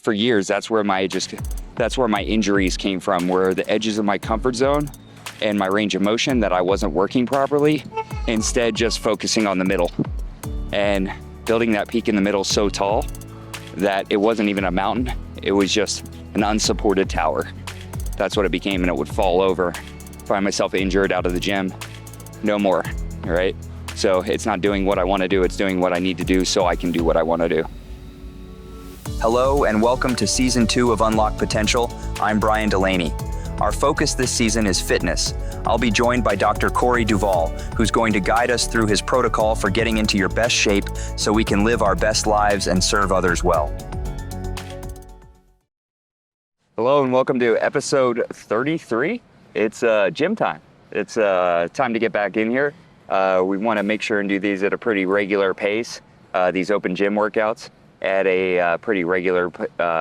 for years, that's where my injuries came from, were the edges of my comfort zone and my range of motion that I wasn't working properly, instead just focusing on the middle and building that peak in the middle so tall that it wasn't even a mountain, it was just an unsupported tower. That's what it became, and it would fall over, find myself injured out of the gym, no more, right? So it's not doing what I want to do, it's doing what I need to do so I can do what I want to do. Hello and welcome to Season 2 of Unlock Potential. I'm Brian Delaney. Our focus this season is fitness. I'll be joined by Dr. Corey Duvall, who's going to guide us through his protocol for getting into your best shape so we can live our best lives and serve others well. Hello and welcome to episode 33. It's gym time. It's time to get back in here. We want to make sure and do these at a pretty regular pace, these open gym workouts at a pretty regular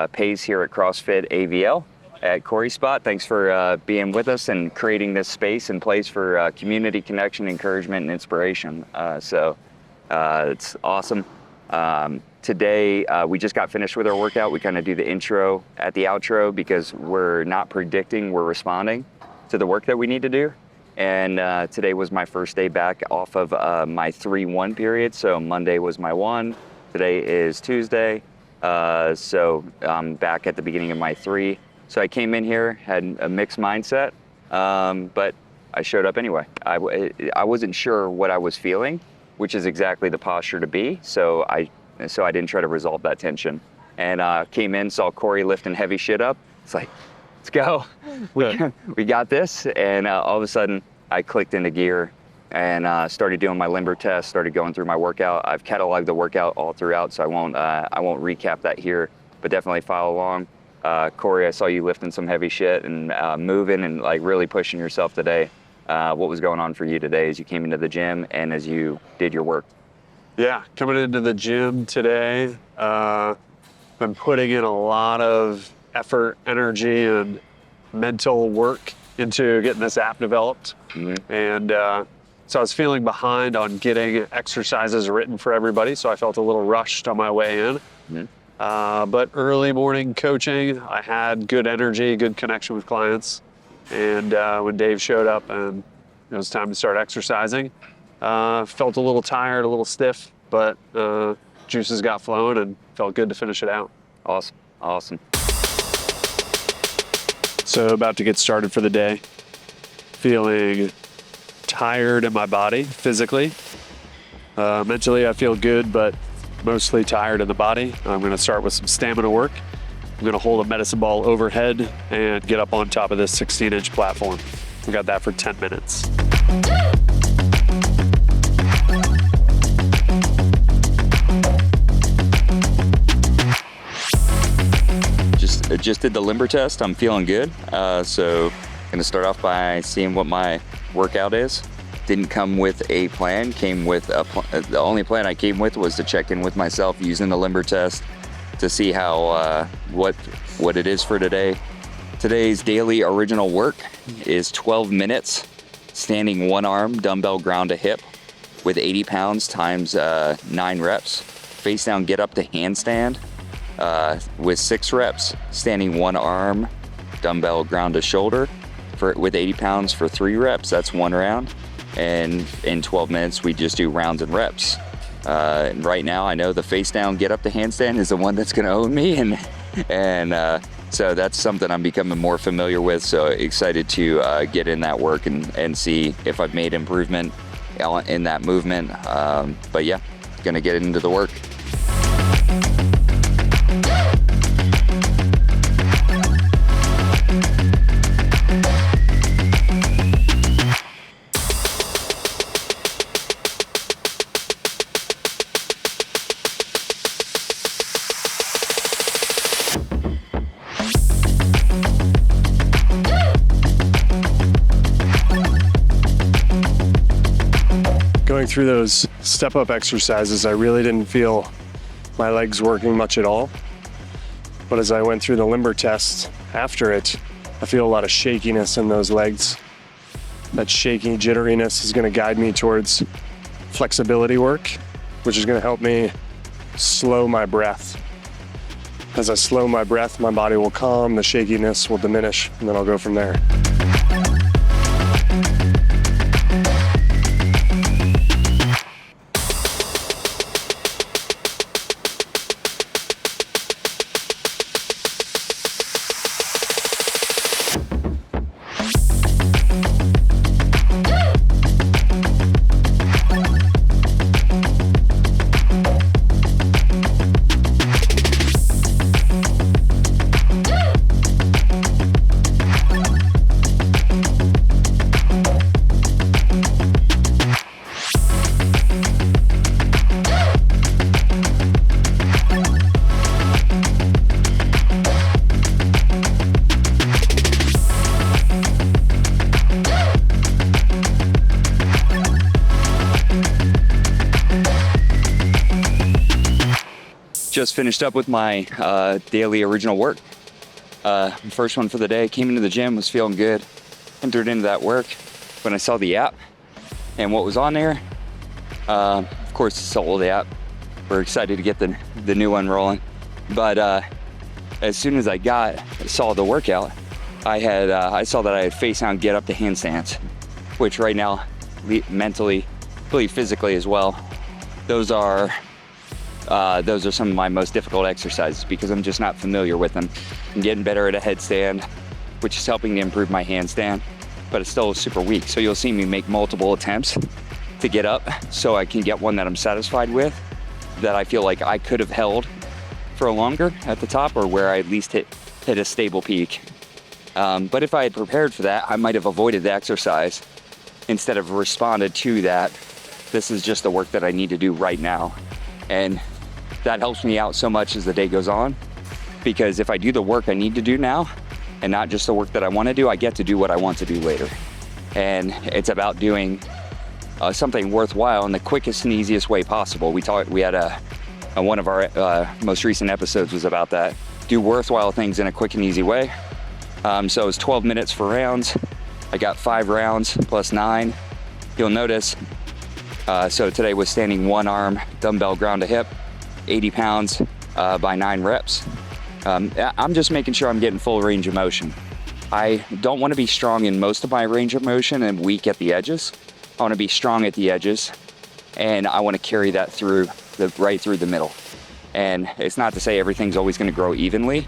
pace here at CrossFit AVL at Corey's spot. Thanks for being with us and creating this space and place for community connection, encouragement, and inspiration. So it's awesome. Today, we just got finished with our workout. We kind of do the intro at the outro because we're not predicting, we're responding to the work that we need to do. And today was my first day back off of my 3-1 period. So Monday was my 1, today is Tuesday. So I'm back at the beginning of my 3. So I came in here, had a mixed mindset, but I showed up anyway. I wasn't sure what I was feeling, which is exactly the posture to be. So I didn't try to resolve that tension. And came in, saw Corey lifting heavy shit up. It's like, let's go. We got this. And all of a sudden I clicked into gear and started doing my limber test, started going through my workout. I've cataloged the workout all throughout, so I won't recap that here, but definitely follow along. Corey, I saw you lifting some heavy shit and moving and like really pushing yourself today. What was going on for you today as you came into the gym and as you did your work? Yeah, coming into the gym today, been putting in a lot of effort, energy, and mental work into getting this app developed. Mm-hmm. And so I was feeling behind on getting exercises written for everybody, so I felt a little rushed on my way in. Mm-hmm. But early morning coaching, I had good energy, good connection with clients. And when Dave showed up and it was time to start exercising, felt a little tired, a little stiff, but juices got flowing and felt good to finish it out. Awesome, awesome. So about to get started for the day. Feeling tired in my body physically. Mentally, I feel good, but mostly tired in the body. I'm going to start with some stamina work. I'm going to hold a medicine ball overhead and get up on top of this 16-inch platform. We got that for 10 minutes. Just did the limber test. I'm feeling good. So I'm going to start off by seeing what my workout is. Didn't come with a plan, came with the only plan I came with was to check in with myself using the limber test to see how what it is for today. Today's daily original work is 12 minutes, standing one arm, dumbbell ground to hip with 80 pounds times 9 reps. Face down, get up to handstand with 6 reps, standing one arm, dumbbell ground to shoulder with 80 pounds for 3 reps. That's 1 round. And in 12 minutes, we just do rounds and reps. And right now, I know the face down, get up to handstand is the one that's gonna own me. And so that's something I'm becoming more familiar with. So excited to get in that work and see if I've made improvement in that movement. But yeah, gonna get into the work. Going through those step-up exercises, I really didn't feel my legs working much at all. But as I went through the limber test after it, I feel a lot of shakiness in those legs. That shaky jitteriness is going to guide me towards flexibility work, which is going to help me slow my breath. As I slow my breath, my body will calm, the shakiness will diminish, and then I'll go from there. Just finished up with my daily original work. First one for the day. Came into the gym, was feeling good. Entered into that work when I saw the app and what was on there. Of course, it's an old app. We're excited to get the new one rolling. But as soon as I saw the workout, I saw that I had face down get up to handstands, which right now, mentally, really physically as well, those are some of my most difficult exercises because I'm just not familiar with them. I'm getting better at a headstand, which is helping to improve my handstand, but it's still super weak. So you'll see me make multiple attempts to get up so I can get one that I'm satisfied with, that I feel like I could have held for longer at the top, or where I at least hit a stable peak. But if I had prepared for that, I might have avoided the exercise instead of responded to that. This is just the work that I need to do right now. And that helps me out so much as the day goes on, because if I do the work I need to do now and not just the work that I want to do, I get to do what I want to do later. And it's about doing something worthwhile in the quickest and easiest way possible. We had one of our most recent episodes was about that. Do worthwhile things in a quick and easy way. So it was 12 minutes for rounds. I got 5 rounds plus 9. You'll notice, so today was standing one arm, dumbbell ground to hip, 80 pounds by 9 reps. I'm just making sure I'm getting full range of motion. I don't want to be strong in most of my range of motion and weak at the edges. I want to be strong at the edges, and I want to carry that right through the middle. And it's not to say everything's always going to grow evenly,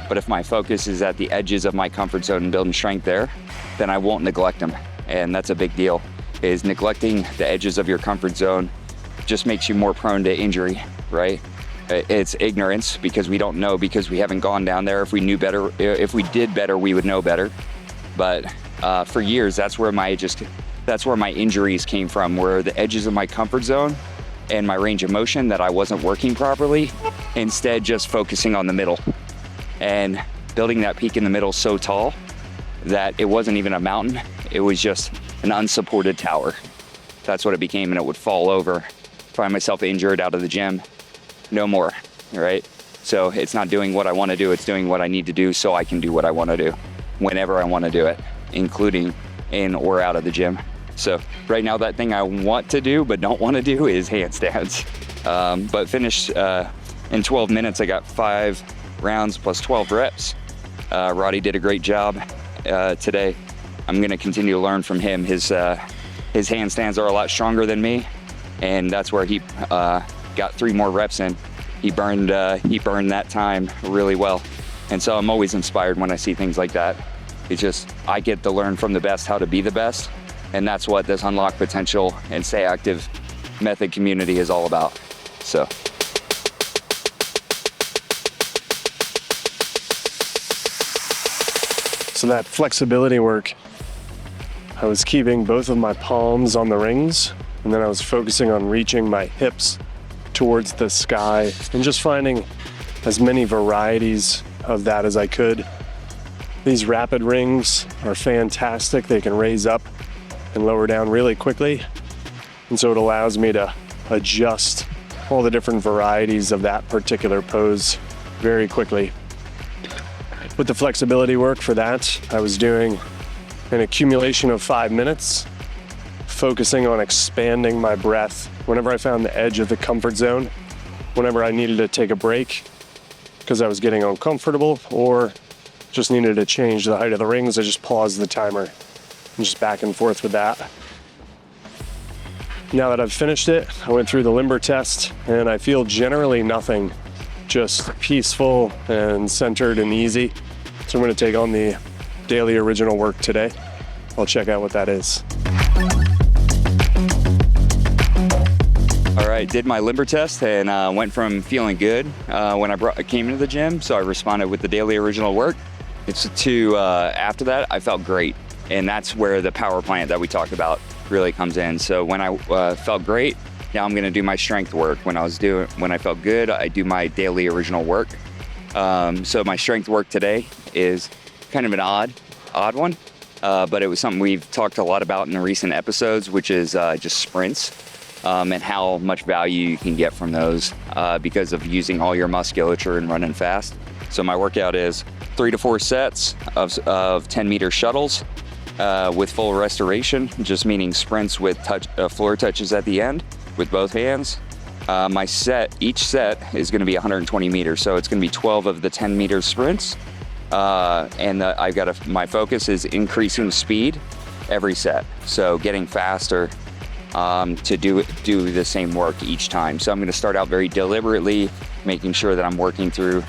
but if my focus is at the edges of my comfort zone and building strength there, then I won't neglect them. And that's a big deal, is neglecting the edges of your comfort zone just makes you more prone to injury, right? It's ignorance because we don't know, because we haven't gone down there. If we knew better, if we did better, we would know better. But for years, that's where my injuries came from, were the edges of my comfort zone and my range of motion that I wasn't working properly, instead just focusing on the middle and building that peak in the middle so tall that it wasn't even a mountain, it was just an unsupported tower. That's what it became, and it would fall over, find myself injured out of the gym, no more, right? So it's not doing what I want to do, it's doing what I need to do so I can do what I want to do whenever I want to do it, including in or out of the gym. So right now, that thing I want to do but don't want to do is handstands. But finished in 12 minutes. I got 5 rounds plus 12 reps. Roddy did a great job today. I'm going to continue to learn from him. His handstands are a lot stronger than me, and that's where he got 3 more reps in. He burned that time really well, and so I'm always inspired when I see things like that. It's just, I get to learn from the best how to be the best, and that's what this Unlock Potential and Stay Active Method community is all about. So that flexibility work, I was keeping both of my palms on the rings, and then I was focusing on reaching my hips towards the sky and just finding as many varieties of that as I could. These rapid rings are fantastic. They can raise up and lower down really quickly. And so it allows me to adjust all the different varieties of that particular pose very quickly. With the flexibility work for that, I was doing an accumulation of 5 minutes, focusing on expanding my breath whenever I found the edge of the comfort zone, whenever I needed to take a break, because I was getting uncomfortable or just needed to change the height of the rings, I just paused the timer and just back and forth with that. Now that I've finished it, I went through the limber test and I feel generally nothing, just peaceful and centered and easy. So I'm going to take on the daily original work today. I'll check out what that is. All right, did my limber test and went from feeling good when I came into the gym, so I responded with the daily original work. After that, I felt great, and that's where the power plant that we talked about really comes in. So when I felt great, now I'm going to do my strength work. When I felt good, I do my daily original work. So my strength work today is kind of an odd one, but it was something we've talked a lot about in the recent episodes, which is just sprints. And how much value you can get from those because of using all your musculature and running fast. So my workout is 3 to 4 sets of 10-meter shuttles with full restoration, just meaning sprints with floor touches at the end with both hands. Each set is going to be 120 meters, so it's going to be 12 of the 10-meter sprints. My focus is increasing speed every set, so getting faster to do the same work each time. So I'm going to start out very deliberately, making sure that I'm working through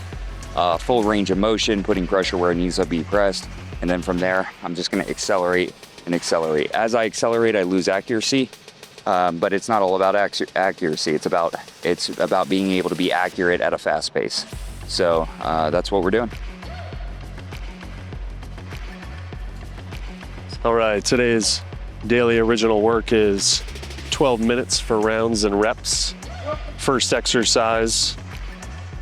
full range of motion, putting pressure where it needs to be pressed. And then from there, I'm just going to accelerate and accelerate. As I accelerate, I lose accuracy, but it's not all about accuracy. It's about being able to be accurate at a fast pace. So that's what we're doing. All right, today's daily original work is 12 minutes for rounds and reps. First exercise,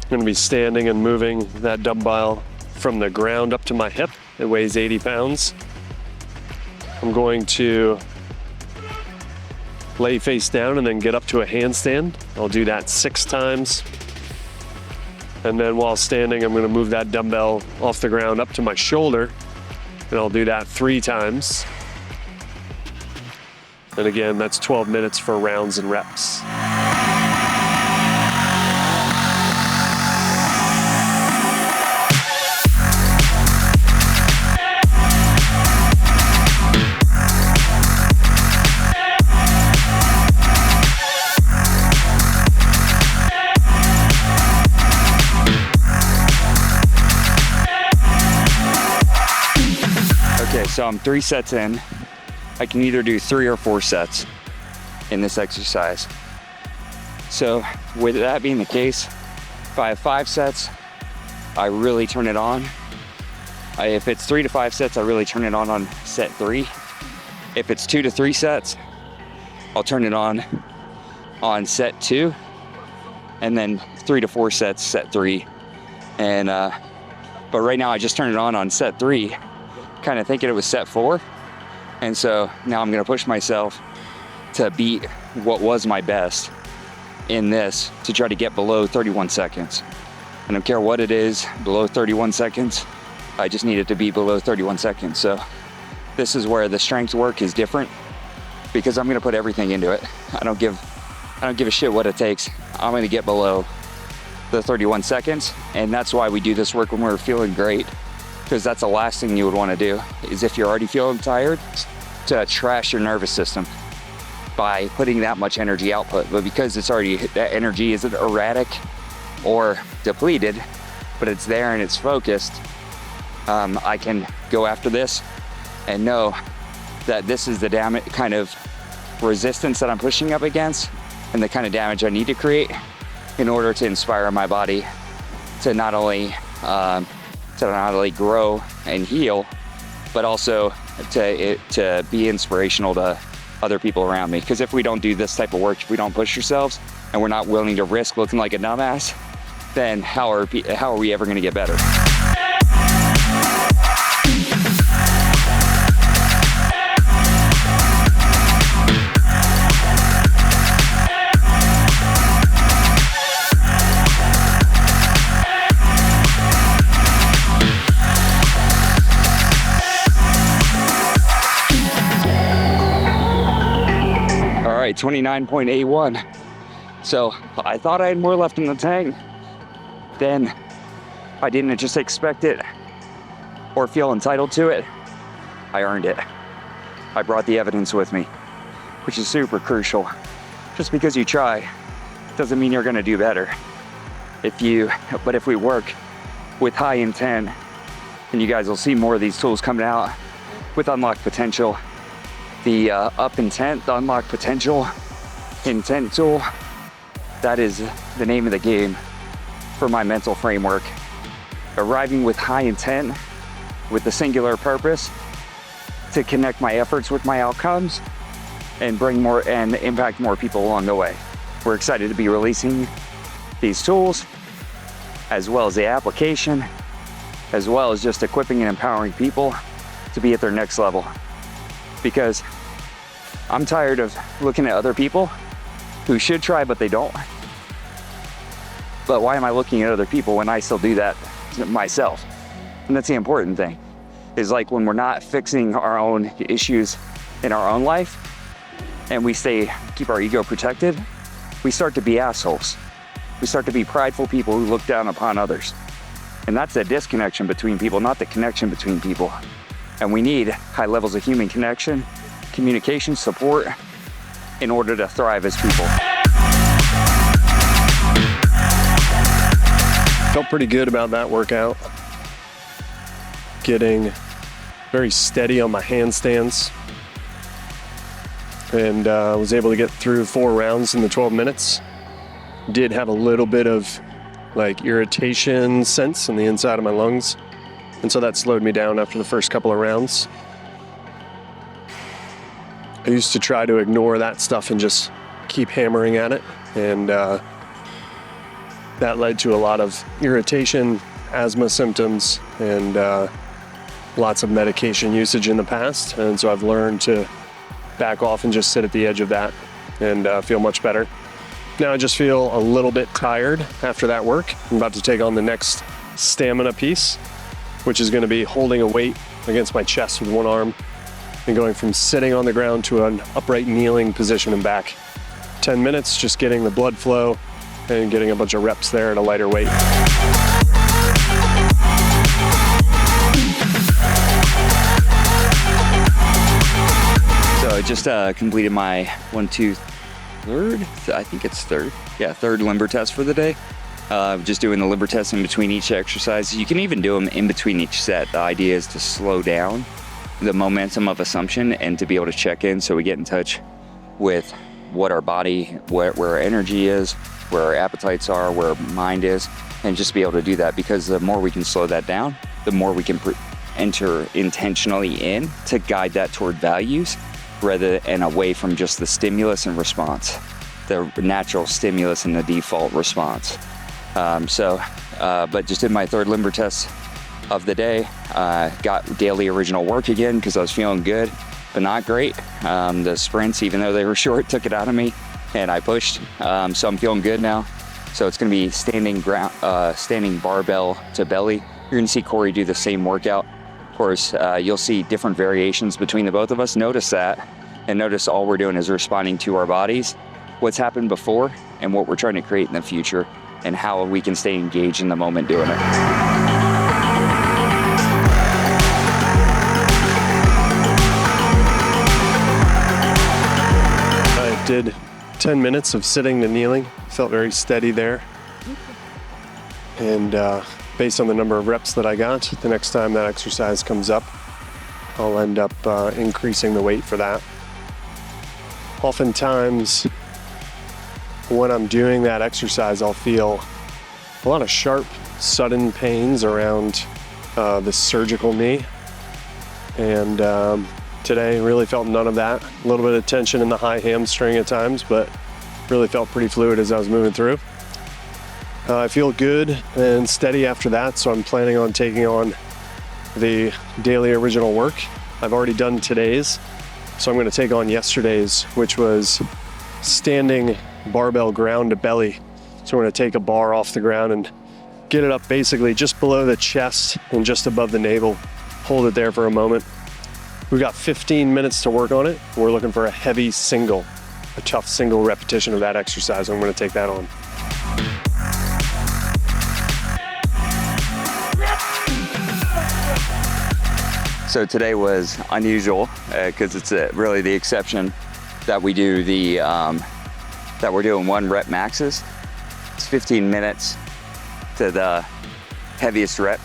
I'm going to be standing and moving that dumbbell from the ground up to my hip. It weighs 80 pounds. I'm going to lay face down and then get up to a handstand. I'll do that 6 times. And then while standing, I'm going to move that dumbbell off the ground up to my shoulder, and I'll do that 3 times. And again, that's 12 minutes for rounds and reps. Okay, so I'm 3 sets in. I can either do 3 or 4 sets in this exercise. So with that being the case, if I have 5 sets, I really turn it on. If it's 3 to 5 sets, I really turn it on set 3. If it's 2 to 3 sets, I'll turn it on set 2, and then 3 to 4 sets, set 3. And but right now I just turn it on set 3, kind of thinking it was set 4. And so now I'm going to push myself to beat what was my best in this, to try to get below 31 seconds. I don't care what it is, below 31 seconds. I just need it to be below 31 seconds. So this is where the strength work is different, because I'm going to put everything into it. I don't give a shit what it takes. I'm going to get below the 31 seconds. And that's why we do this work when we're feeling great, because that's the last thing you would want to do, is if you're already feeling tired, to trash your nervous system by putting that much energy output. But because that energy isn't erratic or depleted, but it's there and it's focused, I can go after this and know that this is the kind of resistance that I'm pushing up against, and the kind of damage I need to create in order to inspire my body to not only grow and heal, but also to be inspirational to other people around me. Because if we don't do this type of work, if we don't push ourselves, and we're not willing to risk looking like a dumbass, then how are we ever going to get better? All right, 29.81. So I thought I had more left in the tank. Then I didn't just expect it or feel entitled to it. I earned it. I brought the evidence with me, which is super crucial. Just because you try doesn't mean you're gonna do better. But if we work with high intent, and you guys will see more of these tools coming out with unlocked potential. The up intent, the unlocked potential intent tool, that is the name of the game for my mental framework. Arriving with high intent, with the singular purpose to connect my efforts with my outcomes and bring more and impact more people along the way. We're excited to be releasing these tools, as well as the application, as well as just equipping and empowering people to be at their next level. Because I'm tired of looking at other people who should try, but they don't. But why am I looking at other people when I still do that myself? And that's the important thing, is like when we're not fixing our own issues in our own life and we keep our ego protected, we start to be assholes. We start to be prideful people who look down upon others. And that's a disconnection between people, not the connection between people. And we need high levels of human connection, communication, support in order to thrive as people. Felt pretty good about that workout. Getting very steady on my handstands. And was able to get through 4 rounds in the 12 minutes. Did have a little bit of like irritation sense in the inside of my lungs. And so that slowed me down after the first couple of rounds. I used to try to ignore that stuff and just keep hammering at it. And that led to a lot of irritation, asthma symptoms, and lots of medication usage in the past. And so I've learned to back off and just sit at the edge of that and feel much better. Now I just feel a little bit tired after that work. I'm about to take on the next stamina piece, which is going to be holding a weight against my chest with one arm and going from sitting on the ground to an upright kneeling position and back. 10 minutes, just getting the blood flow and getting a bunch of reps there at a lighter weight. So I just completed my third limber test for the day. Just doing the limber test in between each exercise. You can even do them in between each set. The idea is to slow down the momentum of assumption and to be able to check in so we get in touch with what our body, where our energy is, where our appetites are, where our mind is, and just be able to do that, because the more we can slow that down, the more we can enter intentionally in to guide that toward values and away from just the stimulus and response, the natural stimulus and the default response. But just did my third limber test of the day. Got daily original work again because I was feeling good, but not great. The sprints, even though they were short, took it out of me, and I pushed. So I'm feeling good now. So it's going to be standing barbell to belly. You're going to see Corey do the same workout. Of course, you'll see different variations between the both of us. Notice that, and notice all we're doing is responding to our bodies, what's happened before, and what we're trying to create in the future, and how we can stay engaged in the moment doing it. I did 10 minutes of sitting to kneeling. Felt very steady there. And based on the number of reps that I got, the next time that exercise comes up, I'll end up increasing the weight for that. Oftentimes, when I'm doing that exercise, I'll feel a lot of sharp, sudden pains around the surgical knee. And today really felt none of that. A little bit of tension in the high hamstring at times, but really felt pretty fluid as I was moving through. I feel good and steady after that, so I'm planning on taking on the daily original work. I've already done today's, so I'm going to take on yesterday's, which was standing barbell ground to belly. So we're going to take a bar off the ground and get it up basically just below the chest and just above the navel. Hold it there for a moment. We've got 15 minutes to work on it. We're looking for a heavy single, a tough single repetition of that exercise. I'm going to take that on. So today was unusual because it's really the exception that we do that we're doing 1 rep maxes. It's 15 minutes to the heaviest rep,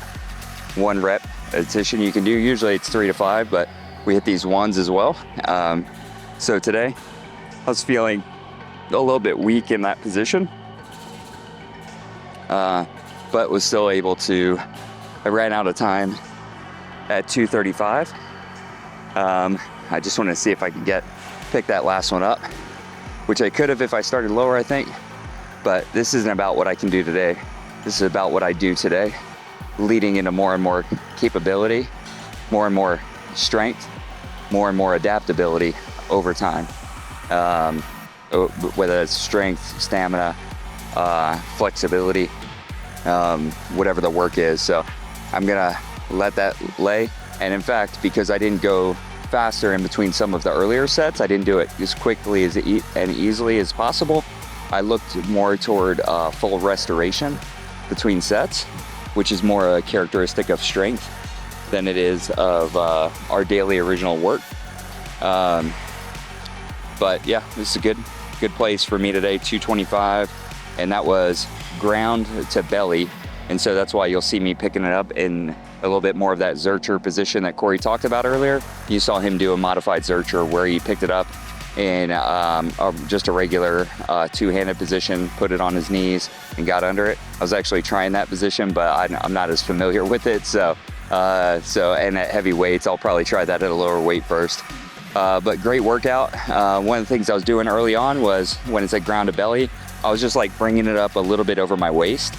1 rep addition you can do. Usually it's 3 to 5, but we hit these 1s as well. So today I was feeling a little bit weak in that position, but was still able to, I ran out of time at 2:35. I just wanted to see if I could pick that last one up, which I could have if I started lower, I think. But this isn't about what I can do today. This is about what I do today, leading into more and more capability, more and more strength, more and more adaptability over time. Whether it's strength, stamina, flexibility, whatever the work is. So I'm gonna let that lay. And in fact, because I didn't go faster in between some of the earlier sets, I didn't do it as quickly and easily as possible. I looked more toward full restoration between sets, which is more a characteristic of strength than it is of our daily original work. But yeah, this is a good place for me today, 225, and that was ground to belly. And so that's why you'll see me picking it up in a little bit more of that Zercher position that Corey talked about earlier. You saw him do a modified Zercher where he picked it up in just a regular two-handed position, put it on his knees and got under it. I was actually trying that position, but I'm not as familiar with it. So and at heavy weights, I'll probably try that at a lower weight first. But great workout. One of the things I was doing early on was when it's at ground to belly, I was just like bringing it up a little bit over my waist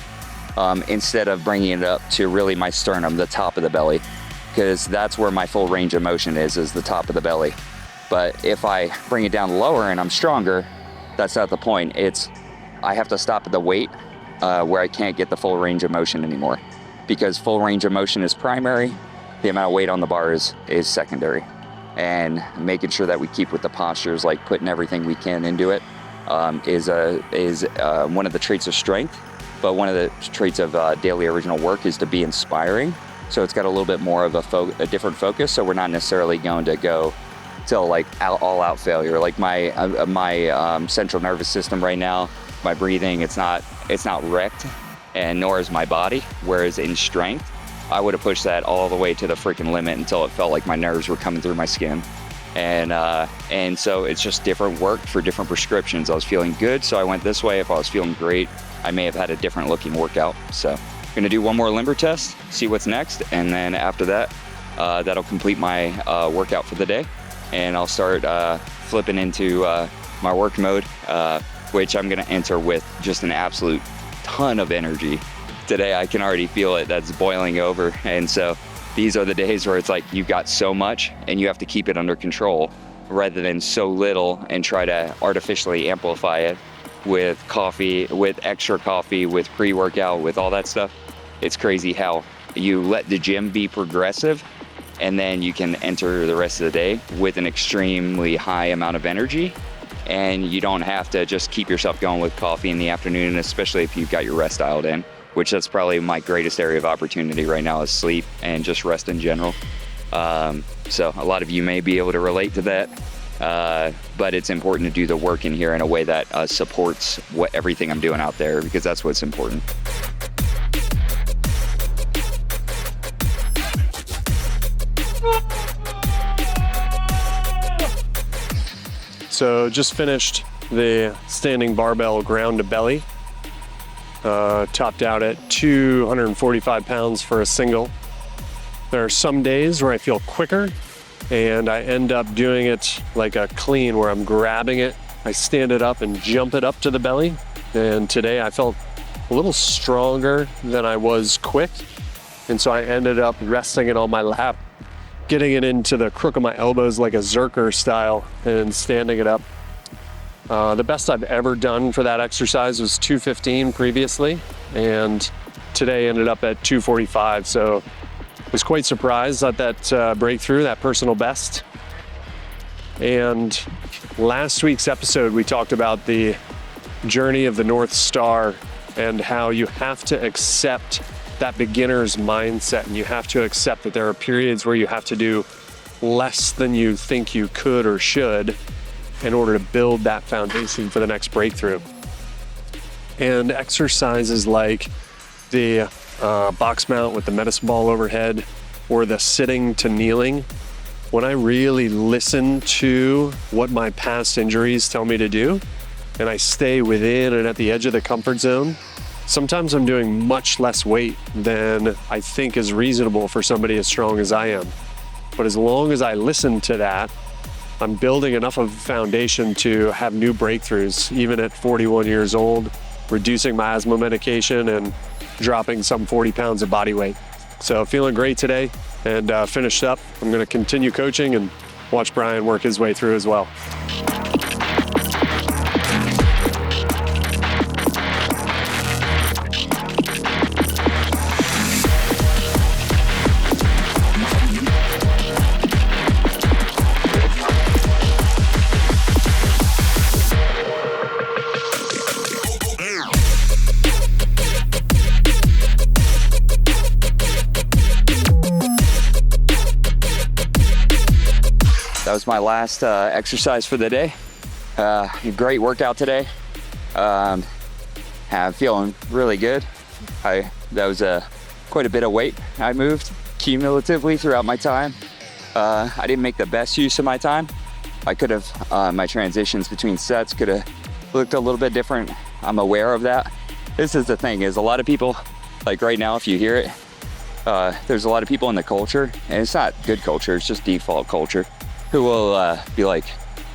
instead of bringing it up to really my sternum, the top of the belly, because that's where my full range of motion is the top of the belly. But if I bring it down lower and I'm stronger, that's not the point. I have to stop at the weight where I can't get the full range of motion anymore, because full range of motion is primary. The amount of weight on the bar is secondary. And making sure that we keep with the postures, like putting everything we can into it, is one of the traits of strength. But one of the traits of daily original work is to be inspiring. So it's got a little bit more of a different focus. So we're not necessarily going to go till like all out failure. Like my central nervous system right now, my breathing, it's not wrecked, and nor is my body. Whereas in strength, I would have pushed that all the way to the freaking limit until it felt like my nerves were coming through my skin. And so it's just different work for different prescriptions. I was feeling good, so I went this way. If I was feeling great, I may have had a different looking workout. So I'm gonna do one more limber test, see what's next, and then after that, that'll complete my workout for the day. And I'll start flipping into my work mode, which I'm gonna enter with just an absolute ton of energy. Today I can already feel it, that's boiling over. And so these are the days where it's like you've got so much and you have to keep it under control rather than so little and try to artificially amplify it with coffee, with extra coffee, with pre-workout, with all that stuff. It's crazy how you let the gym be progressive and then you can enter the rest of the day with an extremely high amount of energy, and you don't have to just keep yourself going with coffee in the afternoon, especially if you've got your rest dialed in, which that's probably my greatest area of opportunity right now, is sleep and just rest in general. So a lot of you may be able to relate to that, but it's important to do the work in here in a way that supports everything I'm doing out there, because that's what's important. So just finished the standing barbell ground to belly. Topped out at 245 pounds for a single. There are some days where I feel quicker and I end up doing it like a clean, where I'm grabbing it, I stand it up and jump it up to the belly. And today I felt a little stronger than I was quick. And so I ended up resting it on my lap, getting it into the crook of my elbows like a Zercher style, and standing it up. The best I've ever done for that exercise was 215 previously, and today ended up at 245. So I was quite surprised at that breakthrough, that personal best. And last week's episode, we talked about the journey of the North Star and how you have to accept that beginner's mindset, and you have to accept that there are periods where you have to do less than you think you could or should in order to build that foundation for the next breakthrough. And exercises like the box mount with the medicine ball overhead, or the sitting to kneeling, when I really listen to what my past injuries tell me to do, and I stay within and at the edge of the comfort zone, sometimes I'm doing much less weight than I think is reasonable for somebody as strong as I am. But as long as I listen to that, I'm building enough of a foundation to have new breakthroughs, even at 41 years old, reducing my asthma medication and dropping some 40 pounds of body weight. So feeling great today, and finished up. I'm going to continue coaching and watch Brian work his way through as well. That was my last exercise for the day. Great workout today. I'm feeling really good. That was quite a bit of weight I moved cumulatively throughout my time. I didn't make the best use of my time. I could have, my transitions between sets could have looked a little bit different. I'm aware of that. This is the thing, is a lot of people, like right now, if you hear it, there's a lot of people in the culture, and it's not good culture, it's just default culture, who will be like,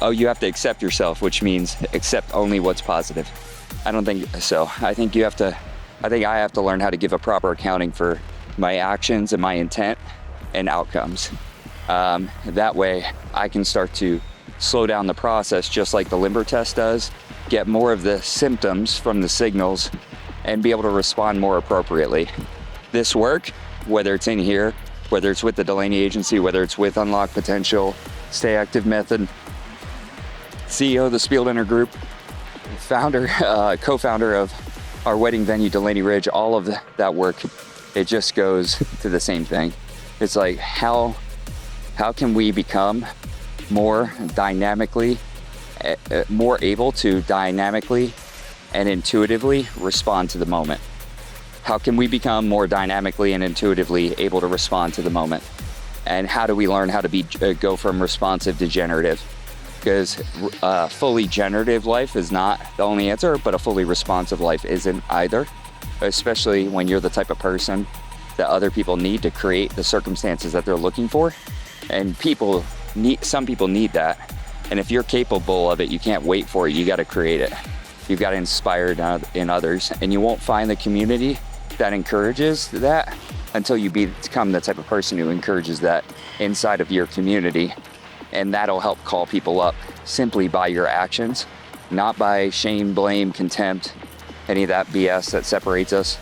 oh, you have to accept yourself, which means accept only what's positive. I don't think so. I think I have to learn how to give a proper accounting for my actions and my intent and outcomes. That way I can start to slow down the process, just like the limber test does, get more of the symptoms from the signals, and be able to respond more appropriately. This work, whether it's in here, whether it's with the Delaney agency, whether it's with Unlock Potential, Stay Active Method, CEO of the Spieldener Group, founder, co-founder of our wedding venue, Delaney Ridge, all of that work, it just goes to the same thing. It's like, how can we become more dynamically, more able to dynamically and intuitively respond to the moment? How can we become more dynamically and intuitively able to respond to the moment? And how do we learn how to go from responsive to generative? Because fully generative life is not the only answer, but a fully responsive life isn't either, especially when you're the type of person that other people need to create the circumstances that they're looking for. And some people need that. And if you're capable of it, you can't wait for it, you gotta create it. You've gotta inspire it in others, and you won't find the community that encourages that until you become the type of person who encourages that inside of your community. And that'll help call people up simply by your actions, not by shame, blame, contempt, any of that BS that separates us,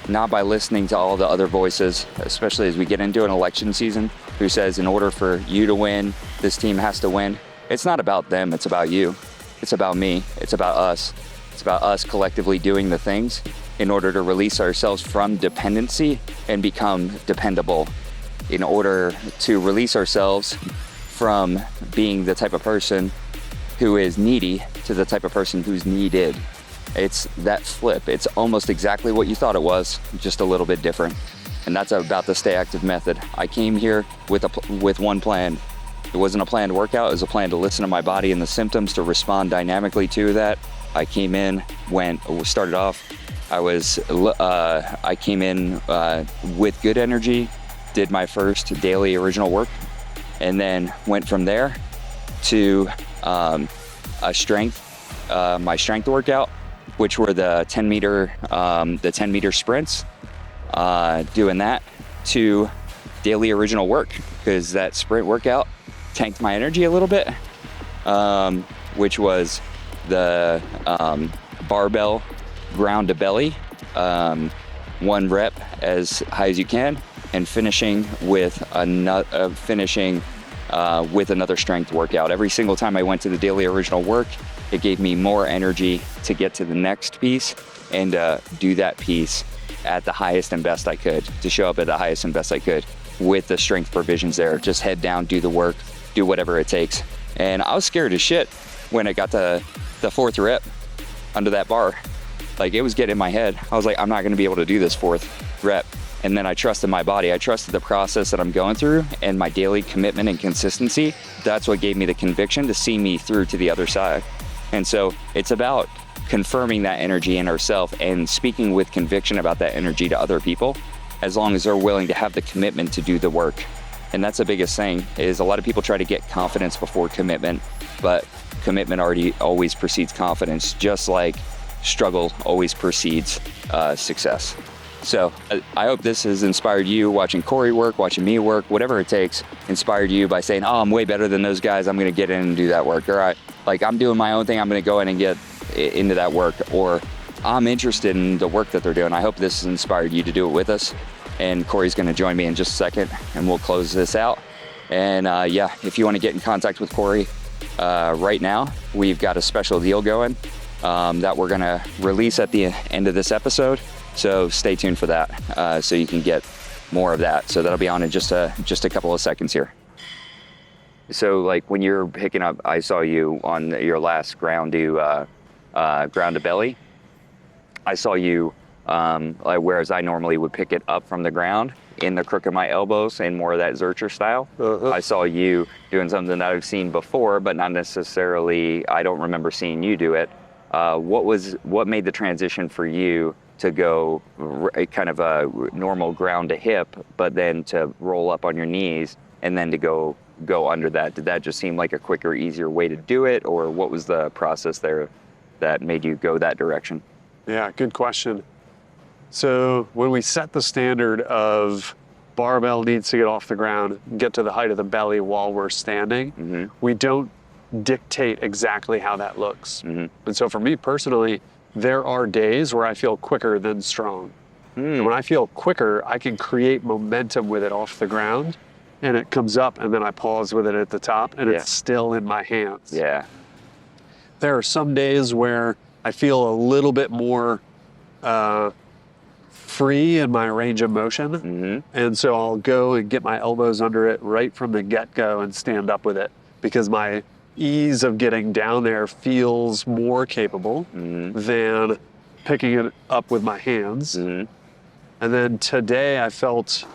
not by listening to all the other voices, especially as we get into an election season, who says in order for you to win, this team has to win. It's not about them, it's about you. It's about me, it's about us. It's about us collectively doing the things in order to release ourselves from dependency and become dependable, in order to release ourselves from being the type of person who is needy to the type of person who's needed. It's that flip. It's almost exactly what you thought it was, just a little bit different. And that's about the Stay Active Method. I came here with one plan. It wasn't a planned workout, it was a plan to listen to my body and the symptoms, to respond dynamically to that. I came in, started off, I came in with good energy, did my first daily original work, and then went from there to my strength workout, which were the 10 meter sprints, doing that, to daily original work, because that sprint workout tanked my energy a little bit, which was the barbell ground to belly, 1 rep as high as you can, and finishing with another strength workout. Every single time I went to the daily original work, it gave me more energy to get to the next piece and do that piece at the highest and best I could, to show up at the highest and best I could with the strength provisions there. Just head down, do the work, do whatever it takes. And I was scared as shit when I got to the 4th rep under that bar. Like, it was getting in my head. I was like, I'm not gonna be able to do this 4th rep. And then I trusted my body. I trusted the process that I'm going through and my daily commitment and consistency. That's what gave me the conviction to see me through to the other side. And so it's about confirming that energy in ourselves and speaking with conviction about that energy to other people, as long as they're willing to have the commitment to do the work. And that's the biggest thing, is a lot of people try to get confidence before commitment, but commitment always precedes confidence, just like struggle always precedes success. So I hope this has inspired you, watching Corey work, watching me work, whatever it takes, inspired you by saying, oh, I'm way better than those guys, I'm gonna get in and do that work. Or I'm doing my own thing, I'm gonna go in and get into that work. Or I'm interested in the work that they're doing. I hope this has inspired you to do it with us. And Corey's gonna join me in just a second and we'll close this out. And yeah, if you wanna get in contact with Corey right now, we've got a special deal going that we're gonna release at the end of this episode. So stay tuned for that, so you can get more of that. So that'll be on in just a couple of seconds here. So like when you're picking up, I saw you on your last ground to belly. I saw you, like, whereas I normally would pick it up from the ground in the crook of my elbows and more of that Zercher style. I saw you doing something that I've seen before, but not necessarily, I don't remember seeing you do it. What made the transition for you to go kind of a normal ground to hip, but then to roll up on your knees and then to go under that? Did that just seem like a quicker, easier way to do it? Or what was the process there that made you go that direction? Yeah, good question. So when we set the standard of barbell needs to get off the ground, get to the height of the belly while we're standing, we don't dictate exactly how that looks. And so for me personally, there are days where I feel quicker than strong. And when I feel quicker, I can create momentum with it off the ground, and it comes up, and then I pause with it at the top, and it's still in my hands. Yeah. There are some days where I feel a little bit more free in my range of motion. And so I'll go and get my elbows under it right from the get-go and stand up with it, because my ease of getting down there feels more capable than picking it up with my hands. And then today I felt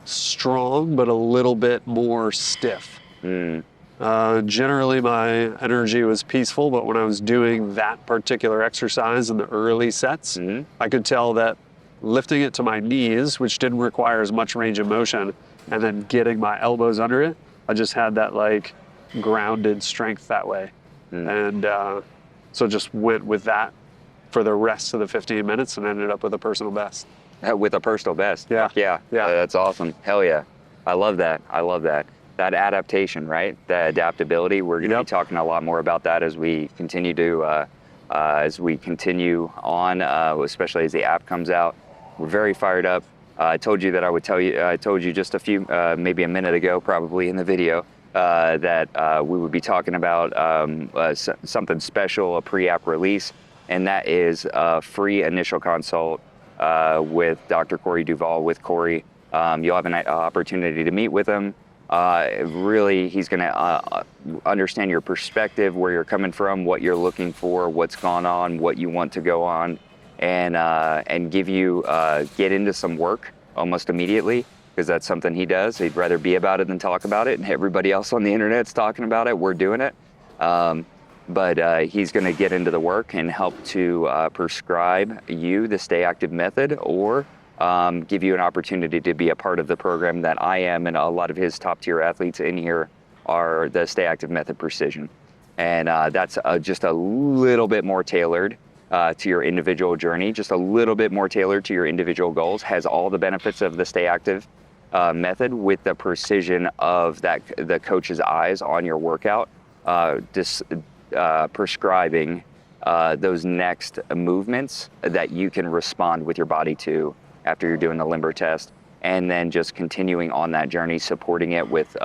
strong, but a little bit more stiff. Generally my energy was peaceful, but when I was doing that particular exercise in the early sets, I could tell that lifting it to my knees, which didn't require as much range of motion, and then getting my elbows under it, I just had that like grounded strength that way. And so just went with that for the rest of the 15 minutes and ended up with a personal best. With a personal best? Yeah. Yeah. That's awesome. Hell yeah. I love that. That adaptation, right? The adaptability. We're going to be talking a lot more about that as we continue to, on, especially as the app comes out. We're very fired up. I told you that I would tell you, I told you just maybe a minute ago, probably in the video, that we would be talking about something special, a pre-app release, and that is a free initial consult with Dr. Corey Duvall, with Corey. You'll have an opportunity to meet with him. Really, he's going to understand your perspective, where you're coming from, what you're looking for, what's gone on, what you want to go on, and give you, get into some work almost immediately, because that's something he does. He'd rather be about it than talk about it, and everybody else on the internet's talking about it. We're doing it. But he's going to get into the work and help to prescribe you the Stay Active method, or give you an opportunity to be a part of the program that I am, and a lot of his top tier athletes in here are the Stay Active method Precision. And that's just a little bit more tailored to your individual journey, just a little bit more tailored to your individual goals, has all the benefits of the Stay Active method with the precision of the coach's eyes on your workout, prescribing those next movements that you can respond with your body to after you're doing the limber test, and then just continuing on that journey, supporting it with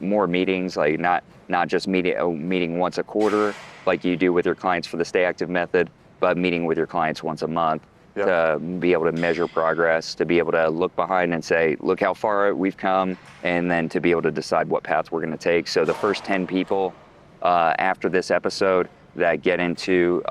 more meetings, like not just meeting once a quarter like you do with your clients for the Stay Active method, but meeting with your clients once a month, to be able to measure progress, to be able to look behind and say, look how far we've come, and then to be able to decide what path we're going to take. So the first 10 people after this episode that get into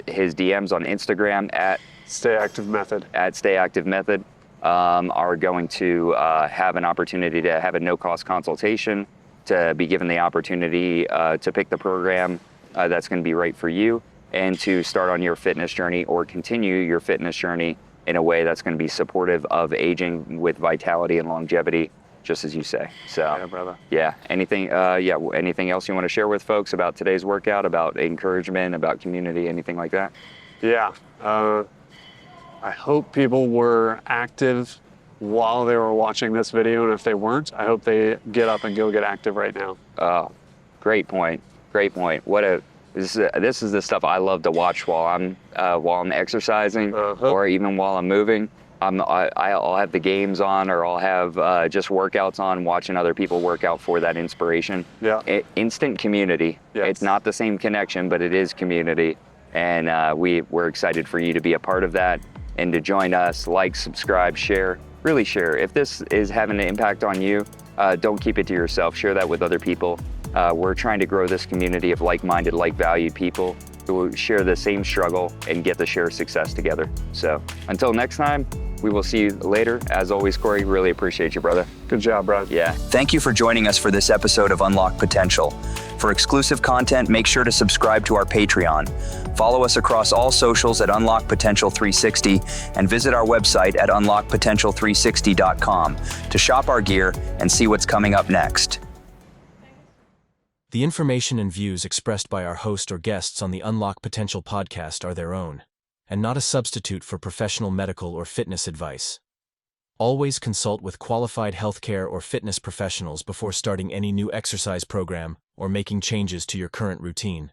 his DMs on Instagram at Stay Active Method. At Stay Active Method are going to have an opportunity to have a no-cost consultation, to be given the opportunity to pick the program that's going to be right for you, and to start on your fitness journey or continue your fitness journey in a way that's going to be supportive of aging with vitality and longevity, just as you say. So, Yeah, brother. yeah. Anything else you want to share with folks about today's workout, about encouragement, about community, anything like that? Yeah. I hope people were active while they were watching this video, and if they weren't, I hope they get up and go get active right now. Oh, great point. Great point. This is the stuff I love to watch while I'm exercising, or even while I'm moving. I'll have the games on, or I'll have just workouts on, watching other people work out for that inspiration. Yeah. Instant community. Yes. It's not the same connection, but it is community. And we're excited for you to be a part of that and to join us. Like, subscribe, share, really share. If this is having an impact on you, don't keep it to yourself. Share that with other people. We're trying to grow this community of like-minded, like-valued people who share the same struggle and get to share success together. So until next time, we will see you later. As always, Corey, really appreciate you, brother. Good job, bro. Yeah. Thank you for joining us for this episode of Unlock Potential. For exclusive content, make sure to subscribe to our Patreon. Follow us across all socials at Unlock Potential 360 and visit our website at unlockpotential360.com to shop our gear and see what's coming up next. The information and views expressed by our host or guests on the Unlock Potential podcast are their own, and not a substitute for professional medical or fitness advice. Always consult with qualified healthcare or fitness professionals before starting any new exercise program or making changes to your current routine.